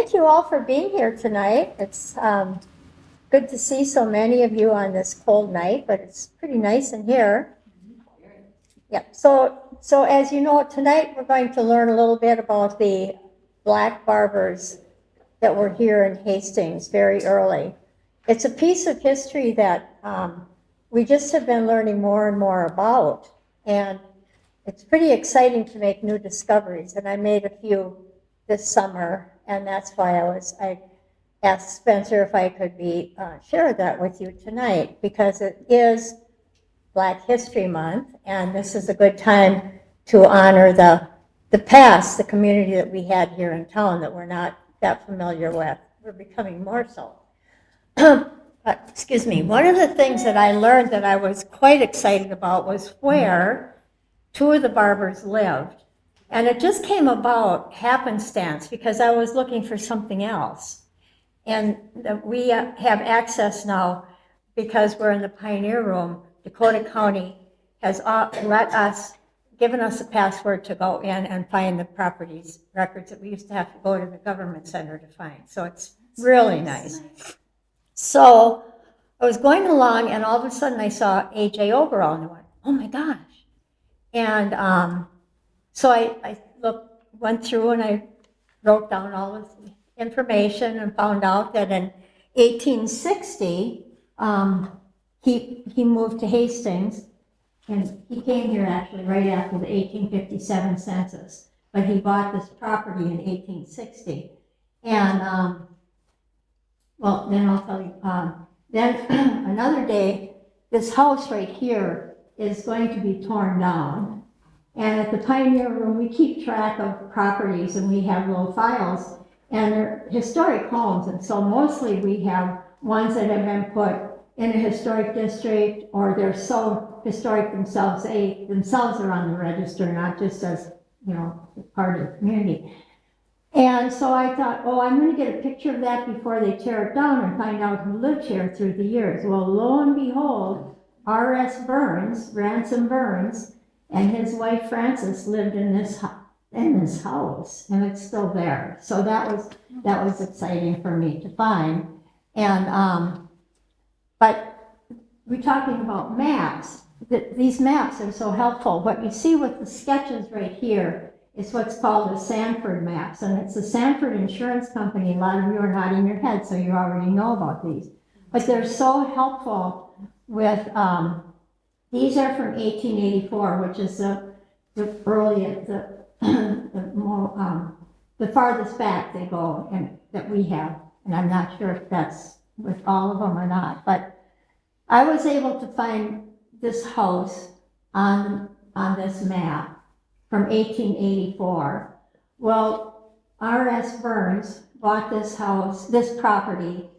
thank you all for being here tonight. It's good to see so many of you on this cold night, but it's pretty nice in here. Yeah, so as you know, tonight we're going to learn a little bit about the black barbers that were here in Hastings very early. It's a piece of history that we just have been learning more and more about, and it's pretty exciting to make new discoveries, and I made a few this summer, and that's why I asked Spencer if I could share that with you tonight, because it is Black History Month, and this is a good time to honor the past, the community that we had here in town that we're not that familiar with. We're becoming more so. Excuse me. One of the things that I learned that I was quite excited about was where two of the barbers lived. And it just came about happenstance because I was looking for something else. And we have access now because we're in the Pioneer Room. Dakota County has given us a password to go in and find the properties records that we used to have to go to the government center to find. So it's really nice. So I was going along, and all of a sudden I saw A.J. Overall, and I went, oh my gosh. And so I went through and I wrote down all this information and found out that in 1860, he moved to Hastings, and he came here actually right after the 1857 census, but he bought this property in 1860. And, well, then I'll tell you, then another day, this house right here is going to be torn down. And at the Pioneer Room, we keep track of properties, and we have little files, and they're historic homes, and so mostly we have ones that have been put in a historic district, or they're so historic themselves, they themselves are on the register, not just as, part of the community. And so I thought, I'm going to get a picture of that before they tear it down and find out who lived here through the years. Well, lo and behold, R.S. Burns, Ransom Burns, and his wife Frances lived in this house, and it's still there. So that was exciting for me to find. And but we're talking about maps. These maps are so helpful. What you see with the sketches right here is what's called the Sanford maps, and it's the Sanford Insurance Company. A lot of you are nodding your head, so you already know about these. But they're so helpful with, these are from 1884, which is the earliest, the farthest back they go, and that we have. And I'm not sure if that's with all of them or not, but I was able to find this house on this map from 1884. Well, R.S. Burns bought this property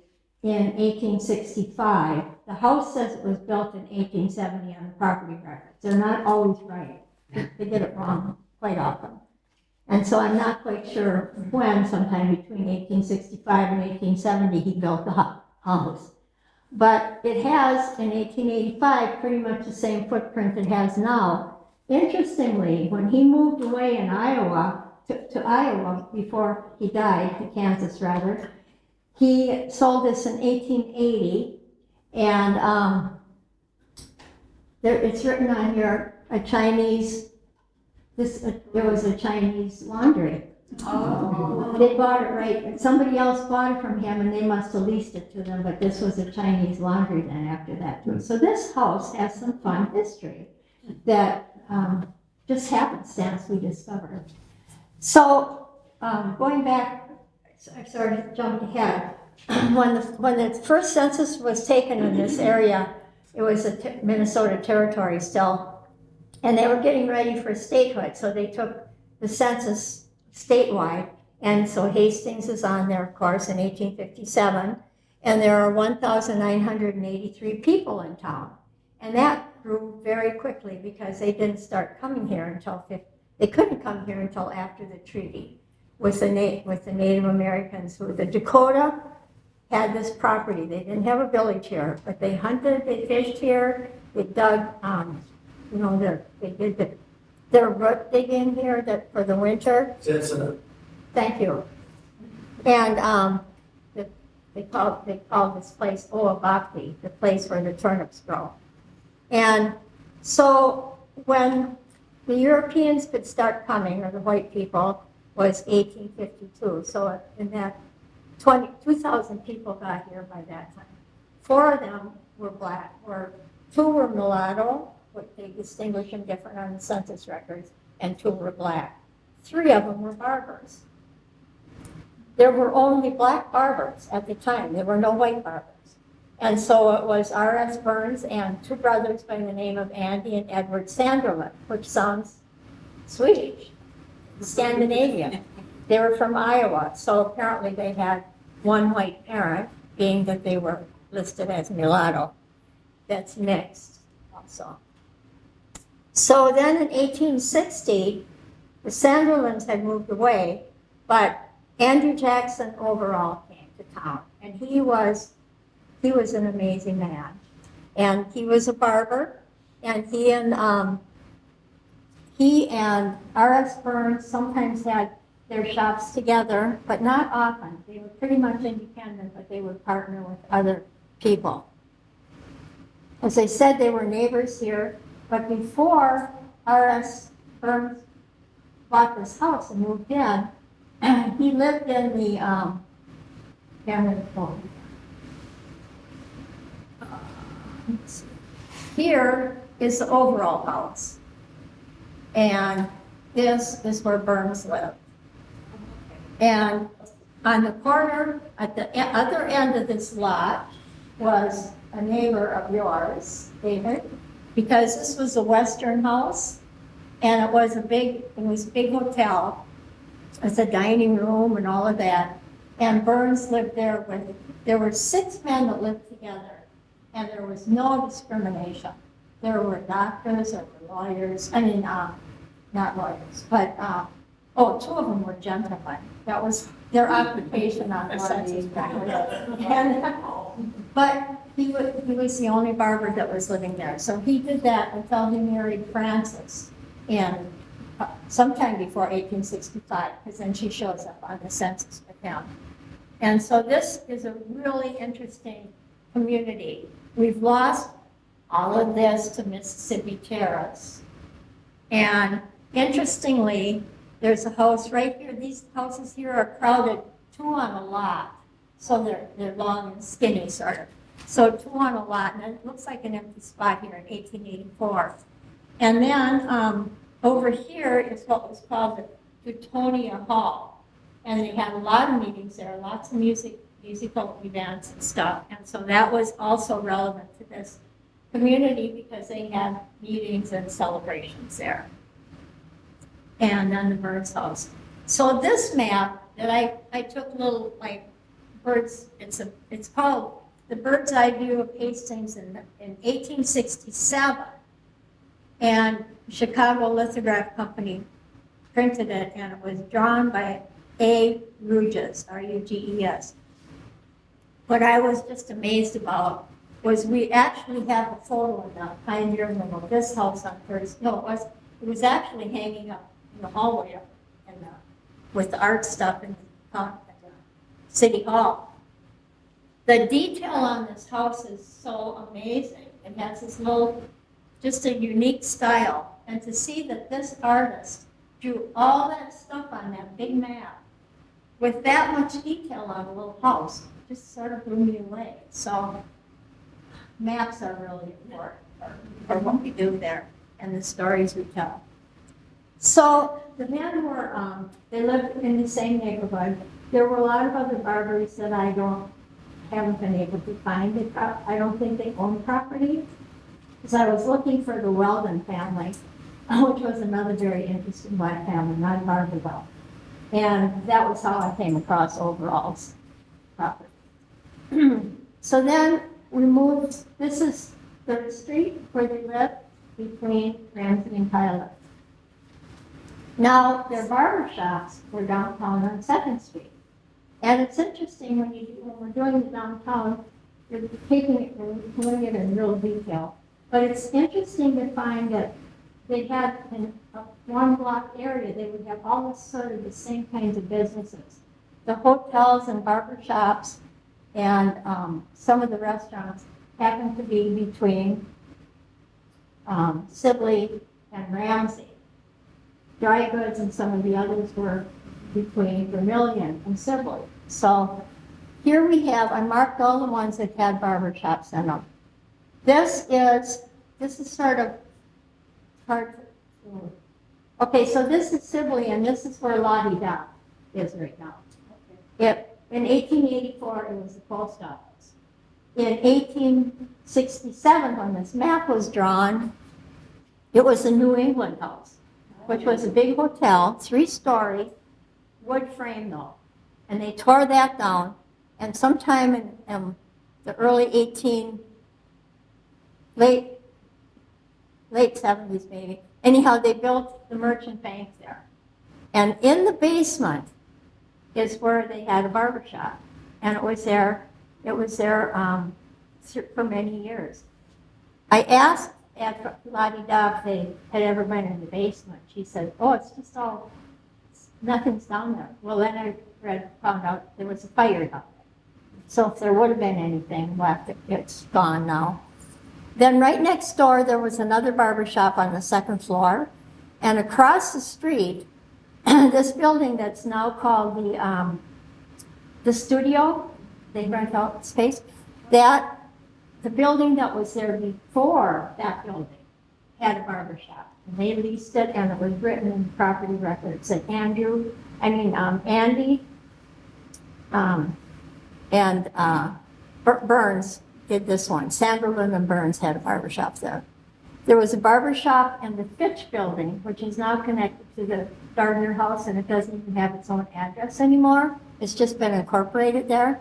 in 1865. The house says it was built in 1870 on the property records. They're not always right. They get it wrong quite often. And so I'm not quite sure when, sometime between 1865 and 1870, he built the house. But it has, in 1885, pretty much the same footprint it has now. Interestingly, when he moved away in Iowa, to Iowa before he died, to Kansas rather, he sold this in 1880, and it's written on here, there was a Chinese laundry. Oh. They bought it right, somebody else bought it from him, and they must have leased it to them, but this was a Chinese laundry then after that too. So this house has some fun history that just happenstance we discovered. So going back, I sort of jumped ahead. When the first census was taken in this area, it was a Minnesota territory still, and they were getting ready for statehood, so they took the census statewide, and so Hastings is on there, of course, in 1857, and there are 1,983 people in town, and that grew very quickly because they didn't start coming here until they couldn't come here until after the treaty with the Native Americans. The Dakota had this property. They didn't have a village here, but they hunted, they fished here, they dug, they did their root digging here for the winter. Citizen. Thank you. And the, they called this place Oabakti, the place where the turnips grow. And so when the Europeans could start coming, or the white people, was 1852. So in that 2,000 people got here by that time. 4 of them were black, or 2 were mulatto, what they distinguish them different on the census records, and 2 were black. 3 of them were barbers. There were only black barbers at the time. There were no white barbers. And so it was R.S. Burns and 2 brothers by the name of Andy and Edward Sanderlin, which sounds Swedish, Scandinavian. They were from Iowa, so apparently they had 1 white parent, being that they were listed as mulatto. That's mixed also. So then in 1860, the Sanderlins had moved away, but Andrew Jackson overall came to town, and he was an amazing man. And he was a barber, and he and R.S. Burns sometimes had their shops together, but not often. They were pretty much independent, but they would partner with other people. As I said, they were neighbors here, but before R.S. Burns bought this house and moved in, he lived in the, here is the overall house. And this is where Burns lived. And on the corner, at the other end of this lot, was a neighbor of yours, David, because this was a Western house, and it was a big hotel. It's a dining room and all of that. And Burns lived there there were 6 men that lived together, and there was no discrimination. There were doctors, there were lawyers, not lawyers, but, 2 of them were gentlemen. That was their occupation on the census record. But he was the only barber that was living there. So he did that until he married Frances in sometime before 1865, because then she shows up on the census with him. And so this is a really interesting community. We've lost all of this to Mississippi Terrace. And interestingly, there's a house right here. These houses here are crowded 2 on a lot. So they're long and skinny, sort of. So 2 on a lot, and it looks like an empty spot here in 1884. And then over here is what was called the Teutonia Hall. And they had a lot of meetings there, lots of musical events and stuff. And so that was also relevant to this community because they had meetings and celebrations there. And then the Burns house. So this map that I took little birds, it's called the Bird's Eye View of Hastings in 1867. And Chicago Lithograph Company printed it, and it was drawn by A. Ruges, R-U-G-E-S. What I was just amazed about was we actually have a photo in the Pioneer Room of this house on Thursday. No, it was actually hanging up in the hallway up with the art stuff in the City Hall. The detail on this house is so amazing. It has this just a unique style. And to see that this artist drew all that stuff on that big map with that much detail on a little house just sort of blew me away. So maps are really important for what we do there and the stories we tell. So the men they lived in the same neighborhood. There were a lot of other barbers that I haven't been able to find. I don't think they own property. Because I was looking for the Weldon family, which was another very interesting black family, not Barberville. And that was how I came across Overall's property. So then we moved, this is 3rd Street where they lived between Ramsey and Pilot. Now, their barbershops were downtown on 2nd Street. And it's interesting when we're doing the downtown, we're doing it in real detail. But it's interesting to find that they had in a 1 block area, they would have all sort of the same kinds of businesses. the hotels and barbershops and some of the restaurants happened to be between Sibley and Ramsey. Dry goods and some of the others were between Vermilion and Sibley. So here we have, I marked all the ones that had barbershops in them. This is sort of hard to, okay, so this is Sibley and this is where Lottie Da is right now. In 1884, it was the post office. In 1867, when this map was drawn, it was the New England House, which was a big hotel, 3-story, wood frame though. And they tore that down, and sometime in the early late 70s maybe, anyhow, they built the merchant bank there. And in the basement is where they had a barbershop. And it was there for many years. I asked at Lottie Da if they had ever been in the basement. She said, oh, it's just all, nothing's down there. Well, then I found out there was a fire down there. So if there would have been anything left, it's gone now. Then right next door, there was another barbershop on the 2nd floor. And across the street, this building that's now called the studio, they rent out space, the building that was there before that building had a barbershop. And they leased it, and it was written in property records that Andy and Burns did this one. Sanderlin and Burns had a barbershop there. There was a barbershop in the Fitch building, which is now connected to the Gardner House, and it doesn't even have its own address anymore. It's just been incorporated there.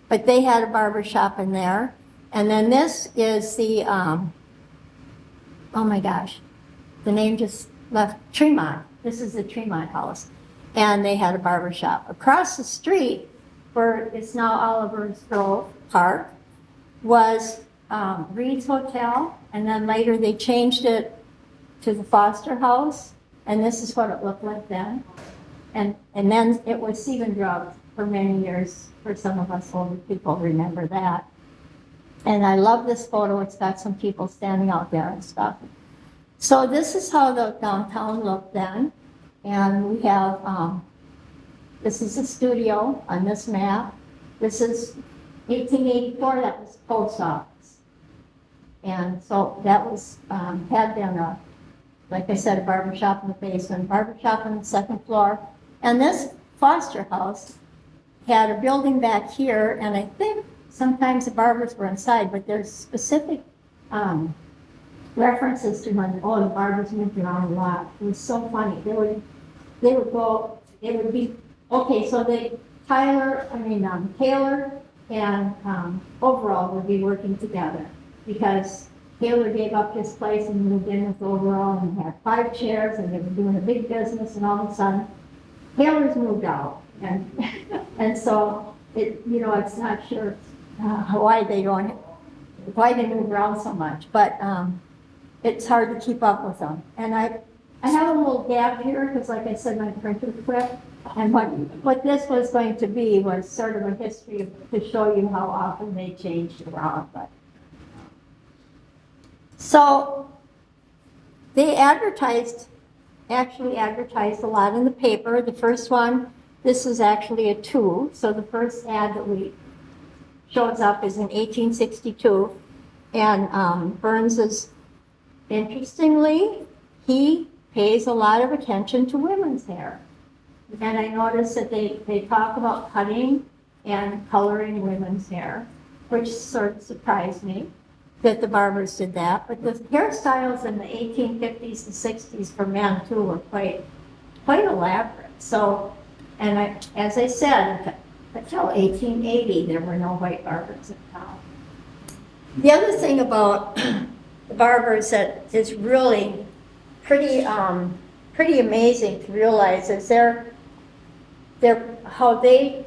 But they had a barbershop in there. And then this is the, oh my gosh, the name just left, Tremont. This is the Tremont House. And they had a barbershop. Across the street, where it's now Oliver's Grove Park, was Reed's Hotel, and then later they changed it to the Foster House, and this is what it looked like then. And then it was Stephen Drug for many years. For some of us older people remember that. And I love this photo. It's got some people standing out there and stuff. So this is how the downtown looked then. And we have, this is the studio on this map. This is 1884, that was post office. And so that was, had been like I said, a barbershop in the basement, barbershop on the 2nd floor. And this Foster House had a building back here, and I think sometimes the barbers were inside, but there's specific references to when, the barbers moved around a lot. It was so funny. They would be, okay, so Taylor and Overall would be working together because Taylor gave up his place and moved in with Overall and had 5 chairs and they were doing a big business, and all of a sudden Taylor's moved out, and so it's not sure why they move around so much, but it's hard to keep up with them. And I have a little gap here because, like I said, my printer quit. And what this was going to be was sort of a history to show you how often they changed around. But so they actually advertised a lot in the paper. The first one, this is actually a 2. So the first ad that shows up is in 1862. And Burns is, interestingly, he pays a lot of attention to women's hair. And I noticed that they talk about cutting and coloring women's hair, which sort of surprised me that the barbers did that. But the hairstyles in the 1850s and 60s for men, too, were quite elaborate. So, and as I said, until 1880, there were no white barbers in town. The other thing about the barbers that is really pretty amazing to realize is how they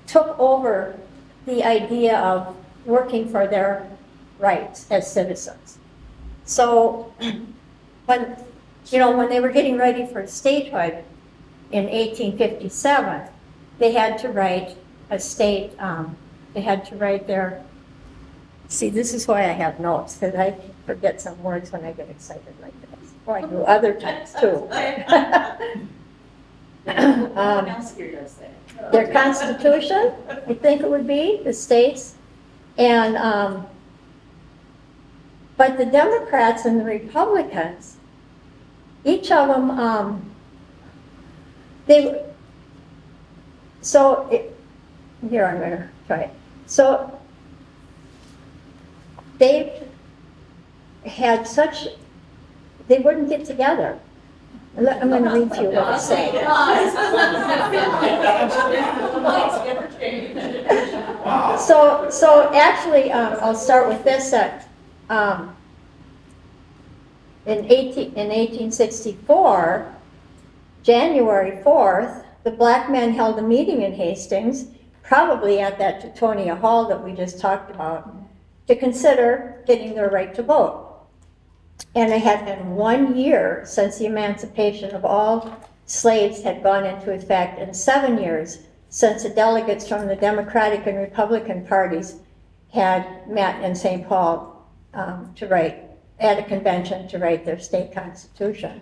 took over the idea of working for their rights as citizens. So when they were getting ready for statehood in 1857, they had to write a state, they had to write their, see, this is why I have notes, because I forget some words when I get excited like this. Or I do other times too. Their constitution, I think it would be, the states. And, but the Democrats and the Republicans, each of them, here I'm going to try it. So they had such, they wouldn't get together. I'm going to read to you what it said. So actually, I'll start with this. In 1864, January 4th, the black men held a meeting in Hastings, probably at that Teutonia Hall that we just talked about, to consider getting their right to vote. And it had been 1 year since the emancipation of all slaves had gone into effect, and 7 years since the delegates from the Democratic and Republican parties had met in St. Paul at a convention to write their state constitution.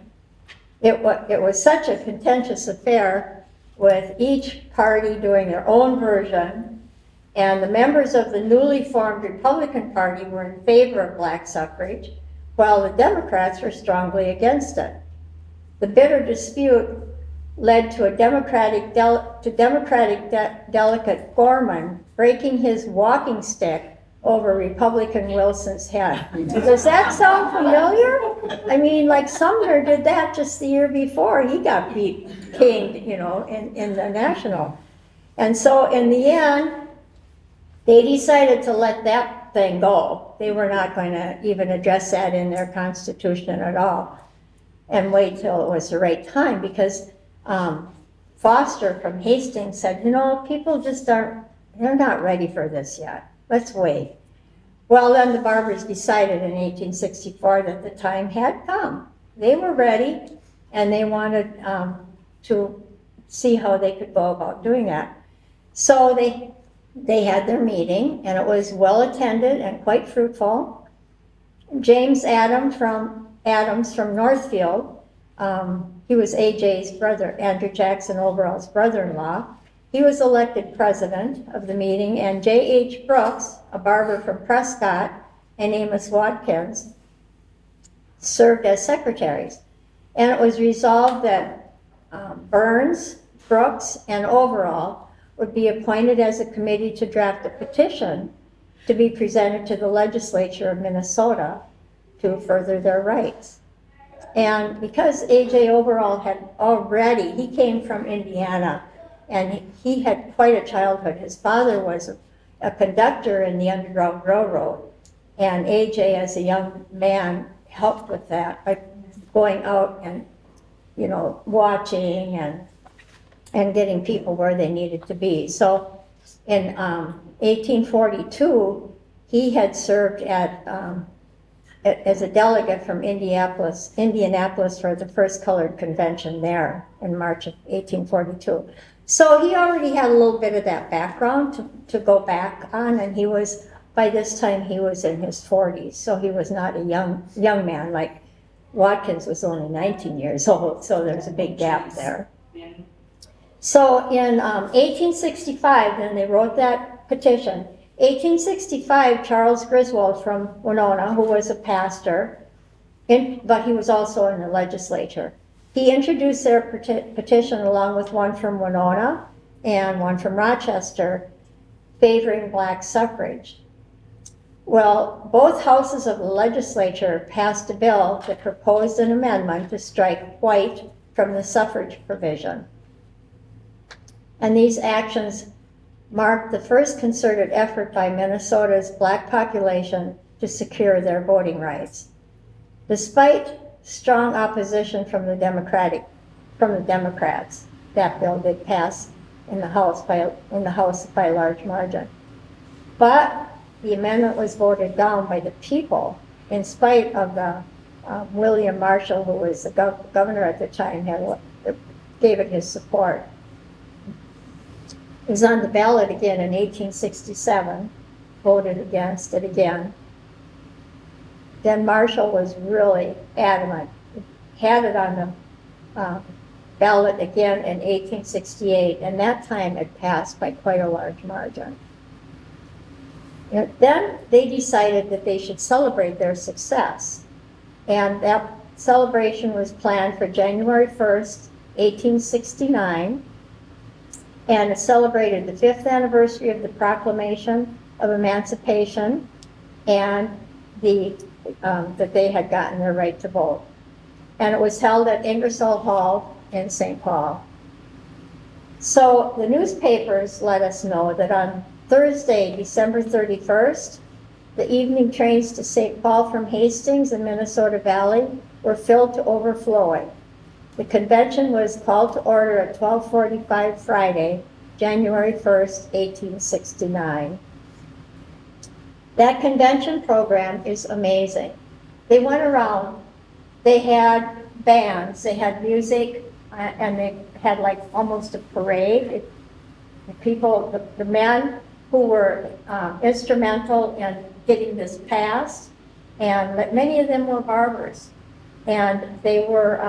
It was such a contentious affair, with each party doing their own version, and the members of the newly formed Republican Party were in favor of black suffrage, while the Democrats were strongly against it. The bitter dispute led to Democratic delegate Gorman breaking his walking stick over Republican Wilson's head. Does that sound familiar? I mean, like Sumner did that just the year before. He got caned, in the national. And so in the end, they decided to let that thing go. They were not going to even address that in their constitution at all, and wait till it was the right time, because Foster from Hastings said, people just they're not ready for this yet. Let's wait. Well, then the Barbers decided in 1864 that the time had come. They were ready, and they wanted to see how they could go about doing that. So they had their meeting, and it was well attended and quite fruitful. James Adams from Northfield, he was AJ's brother, Andrew Jackson Overall's brother-in-law. He was elected president of the meeting, and J.H. Brooks, a barber from Prescott, and Amos Watkins served as secretaries. And it was resolved that Burns, Brooks, and Overall would be appointed as a committee to draft a petition to be presented to the legislature of Minnesota to further their rights. And because A.J. Overall he came from Indiana, and he had quite a childhood. His father was a conductor in the Underground Railroad, and A.J. as a young man helped with that by going out and, watching and getting people where they needed to be. So in 1842, he had served as a delegate from Indianapolis for the first colored convention there in March of 1842. So he already had a little bit of that background to go back on, and by this time he was in his 40s, so he was not a young man. Like Watkins was only 19 years old, so there's a big gap there. So in 1865, then they wrote that petition. 1865, Charles Griswold from Winona, who was a pastor, but he was also in the legislature, he introduced their petition along with one from Winona and one from Rochester, favoring black suffrage. Well, both houses of the legislature passed a bill that proposed an amendment to strike white from the suffrage provision. And these actions marked the first concerted effort by Minnesota's black population to secure their voting rights. Despite strong opposition from the Democrats, that bill did pass in the House by a large margin. But the amendment was voted down by the people, in spite of the William Marshall, who was the governor at the time, gave it his support. It was on the ballot again in 1867, voted against it again. Then Marshall was really adamant, had it on the ballot again in 1868, and that time it passed by quite a large margin. And then they decided that they should celebrate their success, and that celebration was planned for January 1st, 1869, and it celebrated the 5th anniversary of the Proclamation of Emancipation and that they had gotten their right to vote. And it was held at Ingersoll Hall in St. Paul. So the newspapers let us know that on Thursday, December 31st, the evening trains to St. Paul from Hastings and Minnesota Valley were filled to overflowing. The convention was called to order at 12:45 Friday, January 1st, 1869. That convention program is amazing. They went around, they had bands, they had music, and they had like almost a parade. The men who were instrumental in getting this passed, and many of them were barbers. And they were,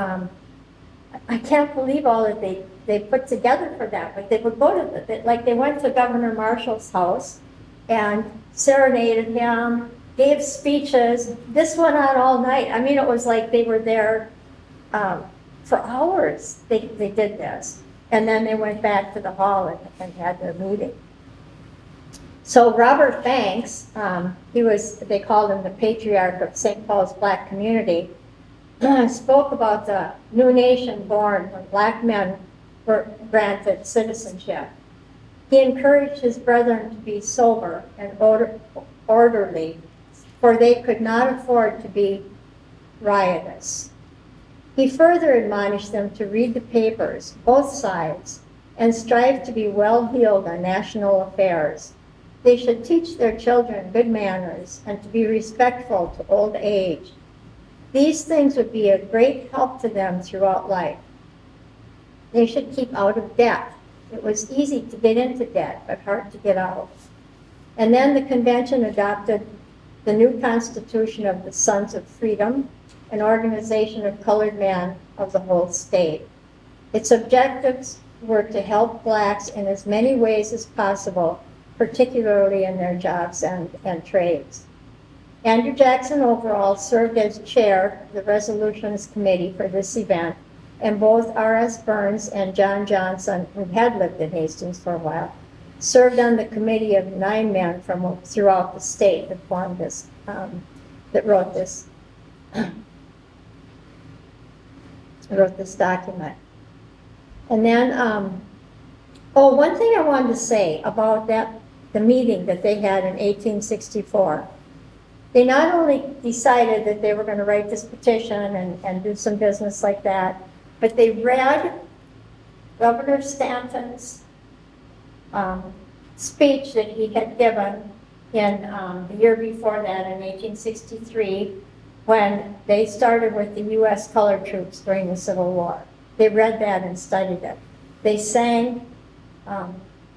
I can't believe all that they put together for that, but they would go to, like they went to Governor Marshall's house and serenaded him, gave speeches. This went on all night. I mean, it was like they were there for hours. They did this. And then they went back to the hall and had their meeting. So Robert Banks, they called him the patriarch of St. Paul's black community, spoke about the new nation born when black men were granted citizenship. He encouraged his brethren to be sober and orderly, for they could not afford to be riotous. He further admonished them to read the papers, both sides, and strive to be well-heeled on national affairs. They should teach their children good manners and to be respectful to old age. These things would be a great help to them throughout life. They should keep out of debt. It was easy to get into debt, but hard to get out. And then the convention adopted the new Constitution of the Sons of Freedom, an organization of colored men of the whole state. Its objectives were to help blacks in as many ways as possible, particularly in their jobs and trades. Andrew Jackson Overall served as chair of the Resolutions Committee for this event, and both R.S. Burns and John Johnson, who had lived in Hastings for a while, served on the committee of 9 men from throughout the state that formed this, that wrote this document. And then, one thing I wanted to say about the meeting that they had in 1864. They not only decided that they were going to write this petition and do some business like that, but they read Governor Stanton's speech that he had given in the year before that, in 1863, when they started with the U.S. colored troops during the Civil War. They read that and studied it. They sang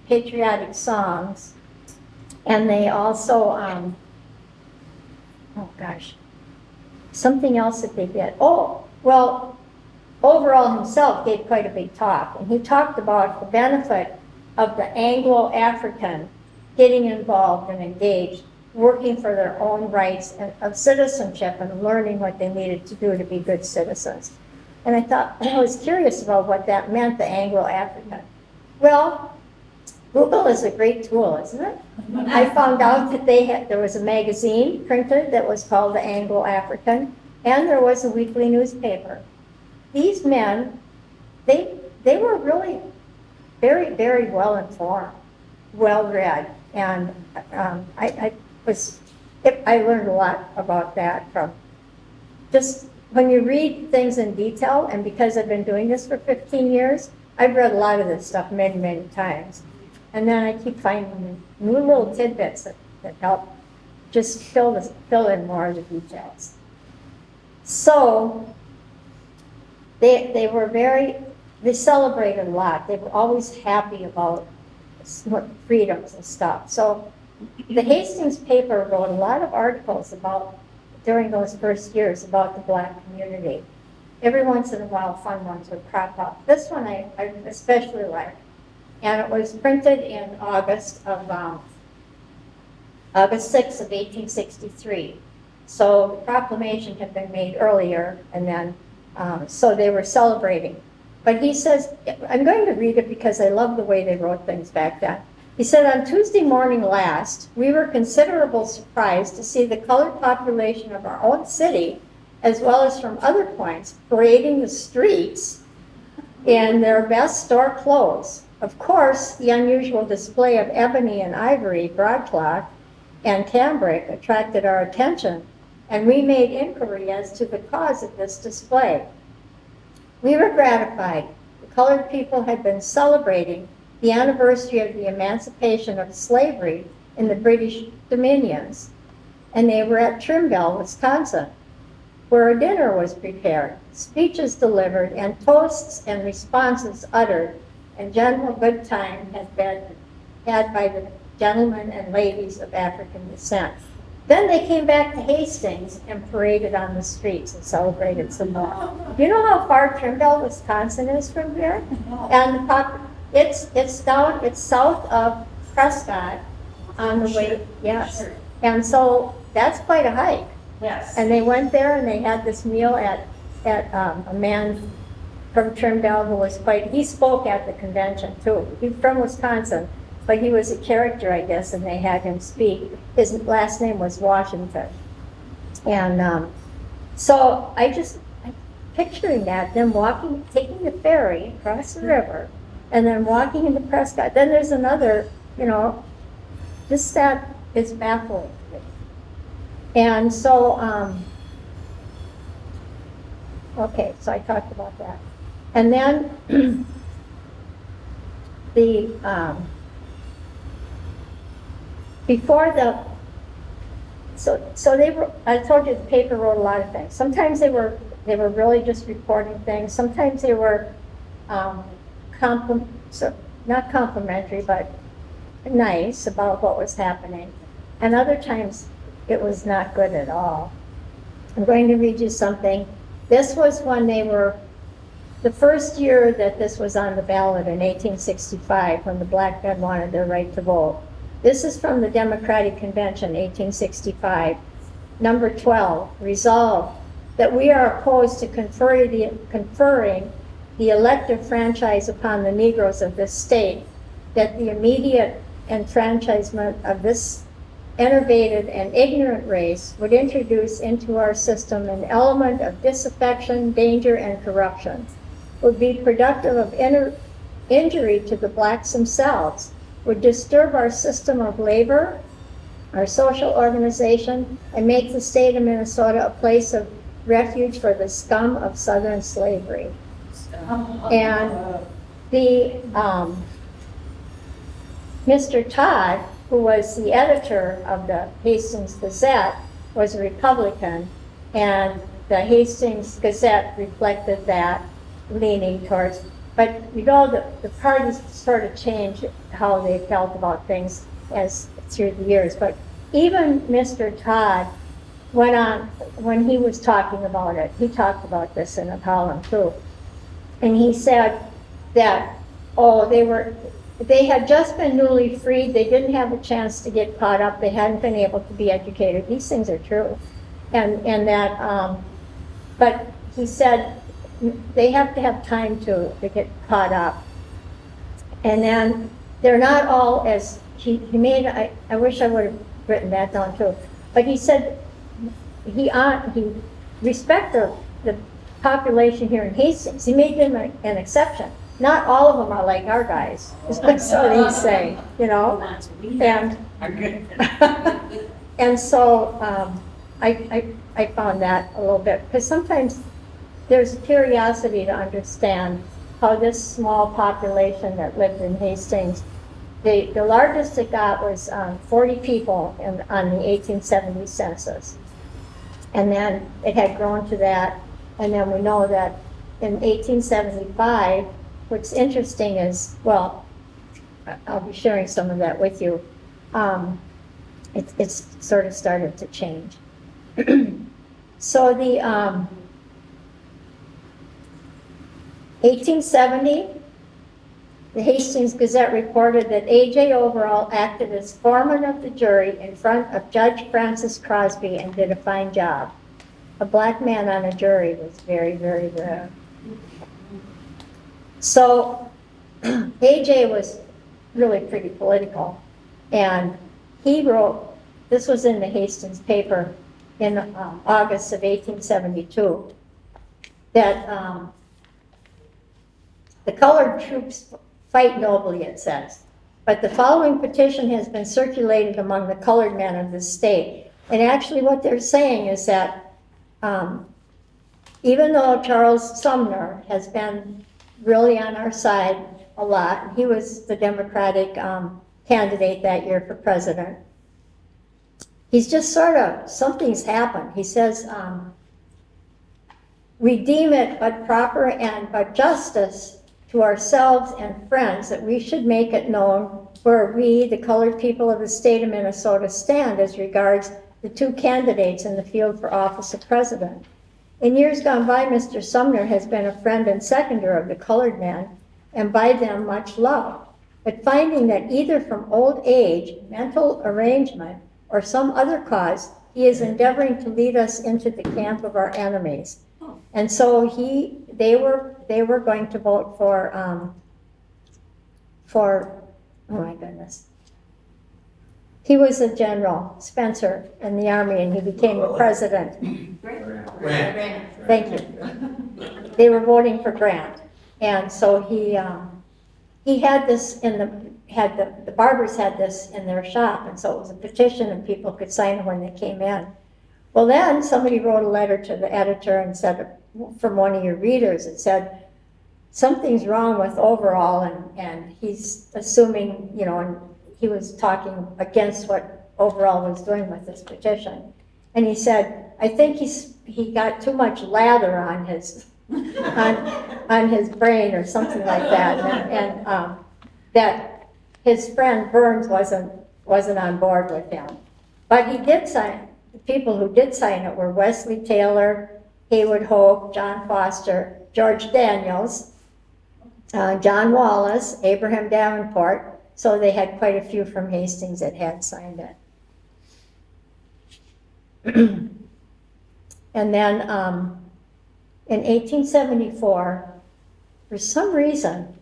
patriotic songs, and they also, something else that they did. Overall himself gave quite a big talk, and he talked about the benefit of the Anglo-African getting involved and engaged, working for their own rights of citizenship and learning what they needed to do to be good citizens. And I was curious about what that meant, the Anglo-African. Well, Google is a great tool, isn't it? I found out that there was a magazine printed that was called the Anglo-African, and there was a weekly newspaper. These men, they were really very, very well informed, well read, and I learned a lot about that from just when you read things in detail. And because I've been doing this for 15 years, I've read a lot of this stuff many, many times, and then I keep finding new little tidbits that help just fill in more of the details. So they celebrated a lot. They were always happy about freedoms and stuff. So the Hastings paper wrote a lot of articles about, during those first years, about the black community. Every once in a while, fun ones would crop up. This one I especially like. And it was printed in August 6th of 1863. So the proclamation had been made earlier, and then, so they were celebrating. But he says, I'm going to read it because I love the way they wrote things back then. He said, on Tuesday morning last, we were considerable surprised to see the colored population of our own city, as well as from other points, parading the streets in their best store clothes. Of course, the unusual display of ebony and ivory, broadcloth, and cambric attracted our attention, and we made inquiry as to the cause of this display. We were gratified. The colored people had been celebrating the anniversary of the emancipation of slavery in the British dominions, and they were at Trimble, Wisconsin, where a dinner was prepared, speeches delivered, and toasts and responses uttered, and general good time had been had by the gentlemen and ladies of African descent. Then they came back to Hastings and paraded on the streets and celebrated some more. Do you know how far Trimble, Wisconsin is from here? And it's south of Prescott on the way, yes. And so that's quite a hike. Yes. And they went there and they had this meal at a man from Trimble who was he spoke at the convention too. He's from Wisconsin, but he was a character, I guess, and they had him speak. His last name was Washington. And so I'm picturing that, them taking the ferry across the river, and then walking into Prescott. Then there's another, just that is baffling to me. And so, okay, so I talked about that. And then so they were, I told you the paper wrote a lot of things. Sometimes they were really just reporting things. Sometimes they were not complimentary, but nice about what was happening. And other times it was not good at all. I'm going to read you something. This was when the first year that this was on the ballot in 1865, when the black men wanted their right to vote. This is from the Democratic Convention, 1865. Number 12, resolved that we are opposed to conferring the elective franchise upon the Negroes of this state, that the immediate enfranchisement of this enervated and ignorant race would introduce into our system an element of disaffection, danger, and corruption, would be productive of injury to the blacks themselves, would disturb our system of labor, our social organization, and make the state of Minnesota a place of refuge for the scum of Southern slavery. And the Mr. Todd, who was the editor of the Hastings Gazette, was a Republican, and the Hastings Gazette reflected that leaning towards, but the parties sort of changed how they felt about things as through the years. But even Mr. Todd went on, when he was talking about it, he talked about this in a column too, and he said that, they had just been newly freed, they didn't have a chance to get caught up, they hadn't been able to be educated. These things are true. And that, but he said they have to have time to get caught up. And then they're not all as, he made, I wish I would have written that down too, but he said he respected the population here in Hastings. He made them an exception. Not all of them are like our guys, is what he's saying, And so I found that a little bit, because sometimes there's curiosity to understand how this small population that lived in Hastings, the largest it got was 40 people on the 1870 census. And then it had grown to that, and then we know that in 1875, what's interesting is, I'll be sharing some of that with you. It's sort of started to change. So the 1870, the Hastings Gazette reported that A.J. Overall acted as foreman of the jury in front of Judge Francis Crosby and did a fine job. A black man on a jury was very, very rare. So A.J. was really pretty political, and he wrote, this was in the Hastings paper in August of 1872, that the colored troops fight nobly, it says, but the following petition has been circulated among the colored men of the state. And actually what they're saying is that even though Charles Sumner has been really on our side a lot, he was the Democratic candidate that year for president, he's just sort of, something's happened. He says, we deem it but proper and but justice to ourselves and friends that we should make it known where we, the colored people of the state of Minnesota, stand as regards the two candidates in the field for office of president. In years gone by, Mr. Sumner has been a friend and seconder of the colored men, and by them much loved. But finding that either from old age, mental arrangement, or some other cause, he is endeavoring to lead us into the camp of our enemies. And so they were going to vote for, oh my goodness. He was a general, Spencer, in the Army, and he became the president. Grant. Thank you. They were voting for Grant. And so he had this the barbers had this in their shop, and so it was a petition and people could sign it when they came in. Well, then somebody wrote a letter to the editor and said, from one of your readers, it said, something's wrong with Overall, and he's assuming, and he was talking against what Overall was doing with this petition. And he said, I think he got too much lather on his on his brain or something like that, and that his friend Burns wasn't on board with him. But he did sign. The people who did sign it were Wesley Taylor, Haywood Hope, John Foster, George Daniels, John Wallace, Abraham Davenport. So they had quite a few from Hastings that had signed it. And then in 1874, for some reason,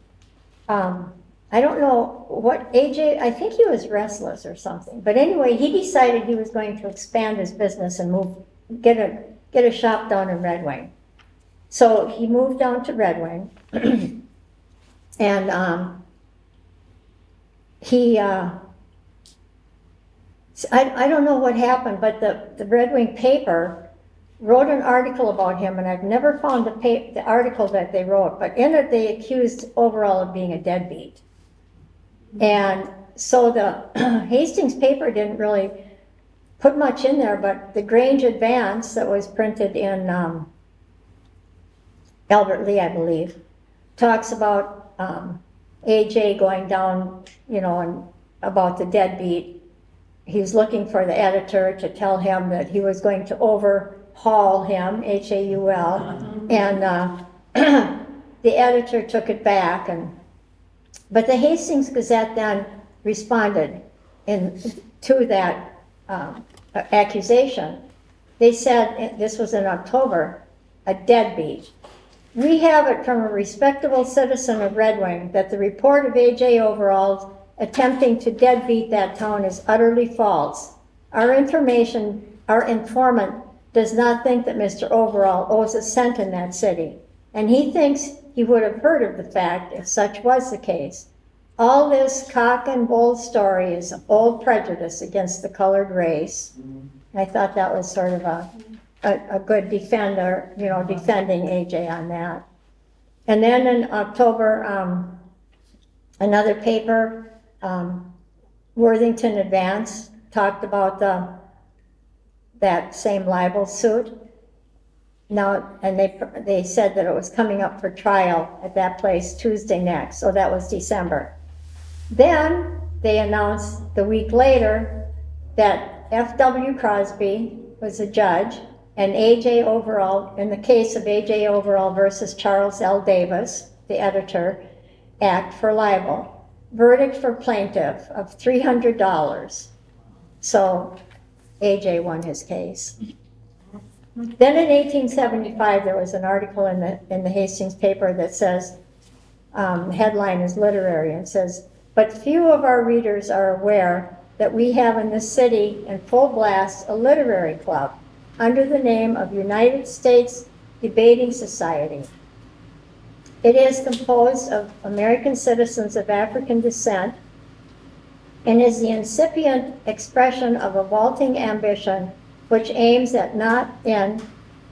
I don't know what AJ, I think he was restless or something, but anyway, he decided he was going to expand his business and get a shop down in Red Wing. So he moved down to Red Wing, and I don't know what happened, but the Red Wing paper wrote an article about him, and I've never found the article that they wrote, but in it they accused Overall of being a deadbeat. And so the Hastings paper didn't really put much in there, but the Grange Advance that was printed in Albert Lee, I believe, talks about AJ going down, and about the deadbeat. He was looking for the editor to tell him that he was going to overhaul him, H-A-U-L, and the editor took it back. But the Hastings Gazette then responded to that accusation. They said, this was in October, a deadbeat. We have it from a respectable citizen of Red Wing that the report of A.J. Overall's attempting to deadbeat that town is utterly false. Our informant does not think that Mr. Overall owes a cent in that city, and he thinks he would have heard of the fact if such was the case. All this cock and bull story is old prejudice against the colored race. I thought that was sort of a good defender, defending AJ on that. And then in October, another paper, Worthington Advance, talked about that same libel suit. Now, and they said that it was coming up for trial at that place Tuesday next, so that was December. Then they announced the week later that F.W. Crosby was a judge and A.J. Overall, in the case of A.J. Overall versus Charles L. Davis, the editor, act for libel. Verdict for plaintiff of $300. So A.J. won his case. Then in 1875, there was an article in the Hastings paper that says, headline is literary, and says, but few of our readers are aware that we have in this city in full blast a literary club under the name of United States Debating Society. It is composed of American citizens of African descent and is the incipient expression of a vaulting ambition which aims at not in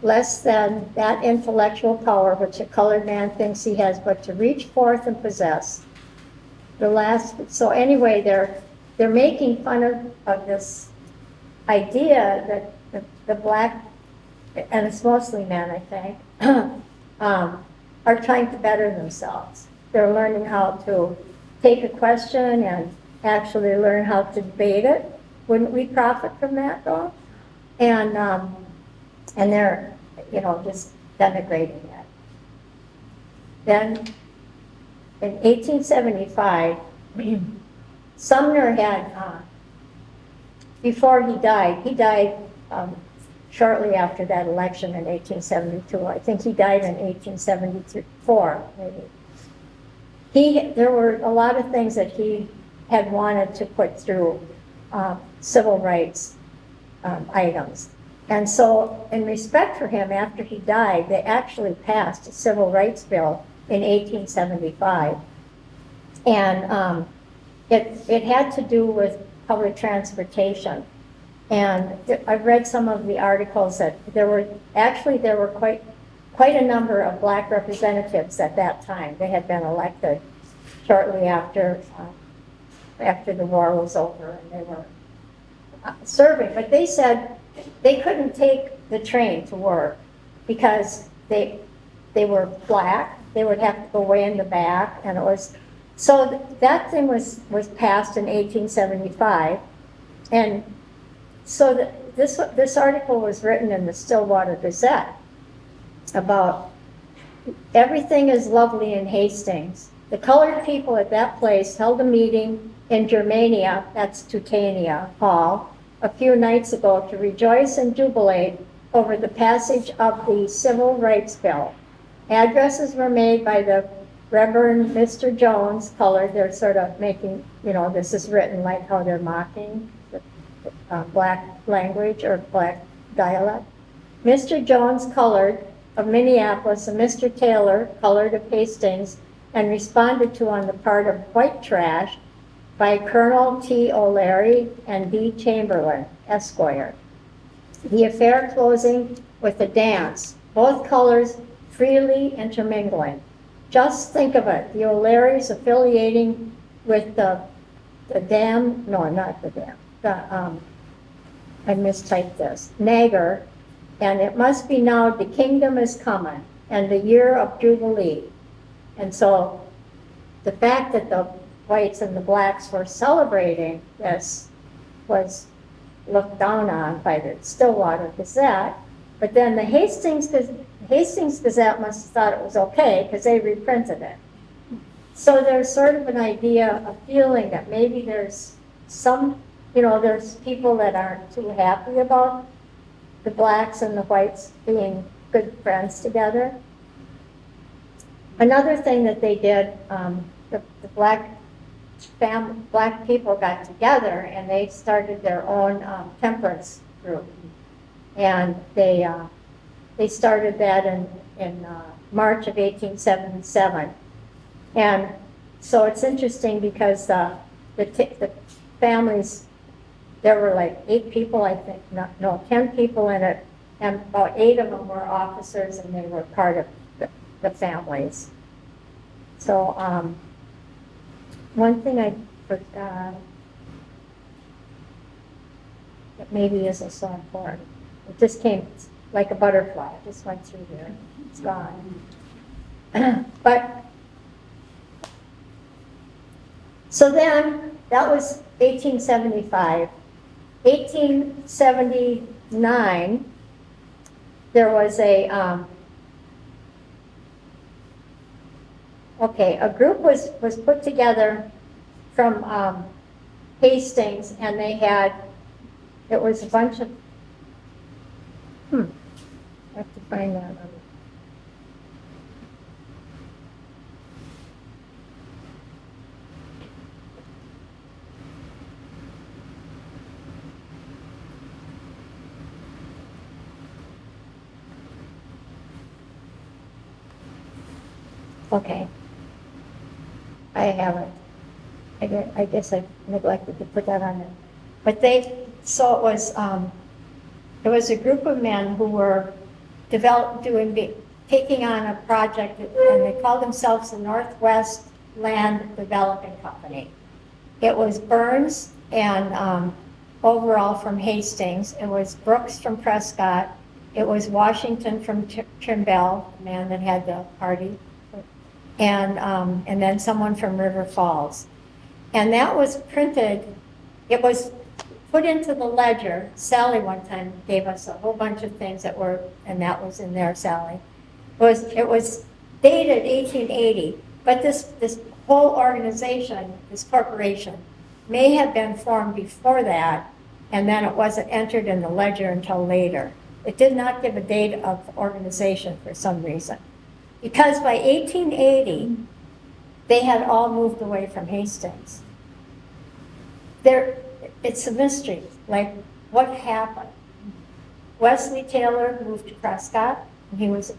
less than that intellectual power which a colored man thinks he has, but to reach forth and possess. So anyway, they're making fun of this idea that the black, and it's mostly men, I think, are trying to better themselves. They're learning how to take a question and actually learn how to debate it. Wouldn't we profit from that, though? And they're, just denigrating it. Then in 1875, Sumner had, before he died shortly after that election in 1872. I think he died in 1874, maybe. There were a lot of things that he had wanted to put through civil rights items. And so in respect for him, after he died, they actually passed a civil rights bill in 1875. And it had to do with public transportation. And I've read some of the articles that there were quite a number of black representatives at that time. They had been elected shortly after the war was over, and they were serving. But they said they couldn't take the train to work because they were black. They would have to go way in the back, and it was so that thing was passed in 1875, and so this article was written in the Stillwater Gazette about everything is lovely in Hastings. The colored people at that place held a meeting in Germania, that's Tutania Hall, a few nights ago to rejoice and jubilate over the passage of the Civil Rights Bill. Addresses were made by the Reverend Mr. Jones, colored. They're sort of making, this is written like how they're mocking the black language or black dialect. Mr. Jones, colored, of Minneapolis, and Mr. Taylor, colored, of Hastings, and responded to on the part of white trash by Colonel T. O'Leary and D. Chamberlain, Esquire. The affair closing with a dance, both colors freely intermingling. Just think of it, the O'Learys affiliating with the dam, no, not the dam, I mistyped this, Nagar, and it must be now the kingdom is coming, and the year of Jubilee. And so the fact that the whites and the blacks were celebrating this was looked down on by the Stillwater Gazette, but then the Hastings Gazette must have thought it was okay because they reprinted it. So there's sort of an idea, a feeling that maybe there's some, there's people that aren't too happy about the blacks and the whites being good friends together. Another thing that they did, the black people got together and they started their own temperance group, and they started that in March of 1877. And so it's interesting because the families, there were like 8 people, I think, 10 people in it, and about 8 of them were officers, and they were part of the families. So one thing I forgot that maybe isn't so important. It just came like a butterfly. It just went through there. It's gone. But So then, that was 1875. 1879, there was a group was put together from Hastings, and it was a bunch of, I have to find that. Okay. I haven't. I guess I neglected to put that on there. But so it was a group of men who were taking on a project, and they called themselves the Northwest Land Development Company. It was Burns and overall from Hastings. It was Brooks from Prescott. It was Washington from Trimble, the man that had the party, and then someone from River Falls. And that was printed, it was put into the ledger. Sally one time gave us a whole bunch of things and that was in there, Sally. It was dated 1880, but this whole organization, this corporation, may have been formed before that, and then it wasn't entered in the ledger until later. It did not give a date of organization for some reason. Because by 1880, they had all moved away from Hastings. It's a mystery, like what happened? Wesley Taylor moved to Prescott, and he was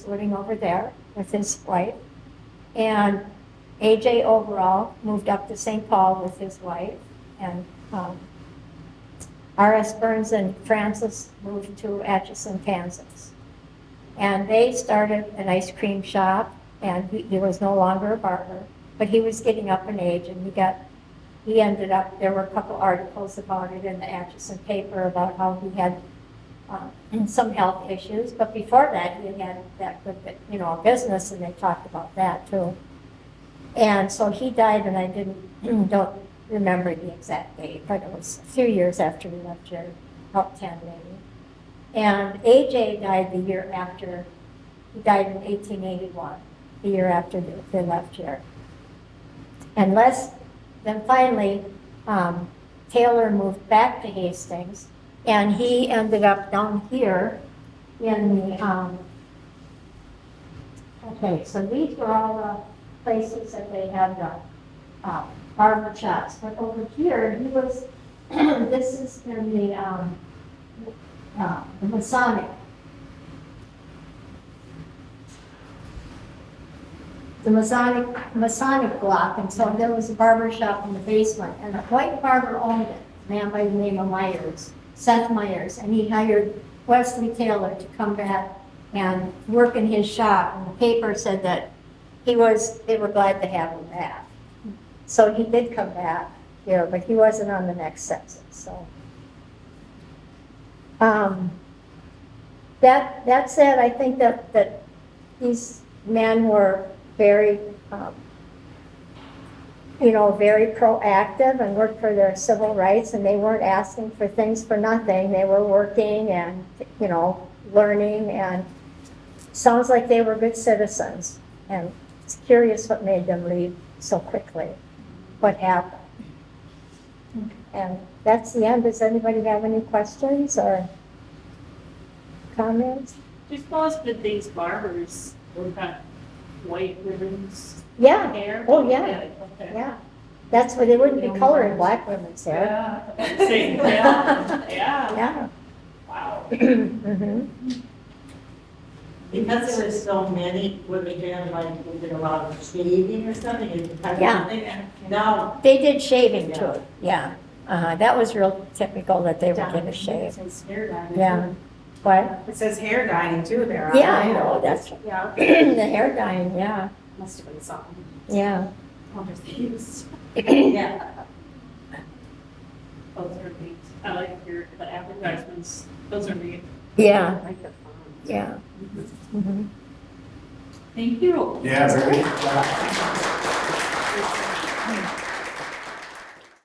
living over there with his wife. And A.J. Overall moved up to St. Paul with his wife. And R.S. Burns and Francis moved to Atchison, Kansas. And they started an ice cream shop, and he was no longer a barber, but he was getting up in age, and he ended up, there were a couple articles about it in the Atchison paper about how he had some health issues, but before that he had that good, business, and they talked about that too. And so he died, and I don't remember the exact date, but it was a few years after we left here, about 10 maybe. And A.J. died the year after, he died in 1881, the year after they left here. And then finally, Taylor moved back to Hastings, and he ended up down here in the, so these were all the places that they had the barbershops. But over here, he was, this is in the Masonic. The Masonic block, and so there was a barber shop in the basement, and a white barber owned it, a man by the name of Myers, Seth Myers, and he hired Wesley Taylor to come back and work in his shop, and the paper said that they were glad to have him back. So he did come back here, but he wasn't on the next census, so. That said, I think that these men were very, very proactive and worked for their civil rights, and they weren't asking for things for nothing. They were working and, learning, and sounds like they were good citizens. And it's curious what made them leave so quickly, what happened. And that's the end. Does anybody have any questions or comments? Just most of these barbers would got white ribbons. Yeah. Hair. Oh, yeah. Okay. Yeah. That's why they wouldn't be coloring black women's hair. Yeah. Same. Yeah. Yeah. Wow. Mm-hmm. Because there was so many, would they have like, we did a lot of shaving or something? Yeah. No. They did shaving too. Yeah. That was real typical that they would get a shave. It says hair dyeing. Yeah. What? It says hair dyeing too there. Yeah, I know. That's Yeah, the hair dyeing. Yeah. must have been something. Yeah. Overseas. Yeah. Those are neat. I like the advertisements. Those are neat. Yeah. I like the font. Yeah. Mm-hmm. Thank you. Yeah, very good.